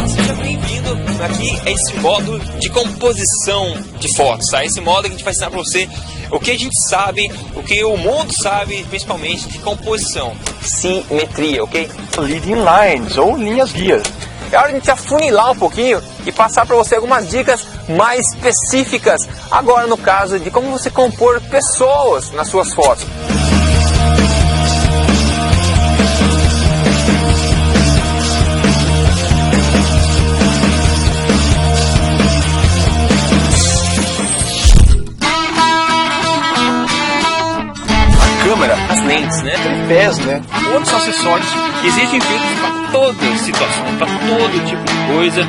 Seja bem-vindo aqui a esse modo de composição de fotos, tá? Esse modo que a gente vai ensinar para você o que a gente sabe, o que o mundo sabe, principalmente de composição, simetria, ok? Leading lines ou linhas guias. É hora de a gente afunilar um pouquinho e passar para você algumas dicas mais específicas, agora no caso de como você compor pessoas nas suas fotos. Câmera, As lentes, né? tripés, né? Outros acessórios. Existem filtros para toda situação, para todo tipo de coisa.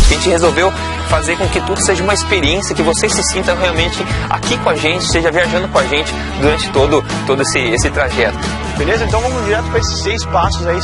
A gente resolveu fazer com que tudo seja uma experiência, que você se sinta realmente aqui com a gente, esteja viajando com a gente durante todo esse trajeto. Beleza? Então vamos direto para esses 6 passos aí.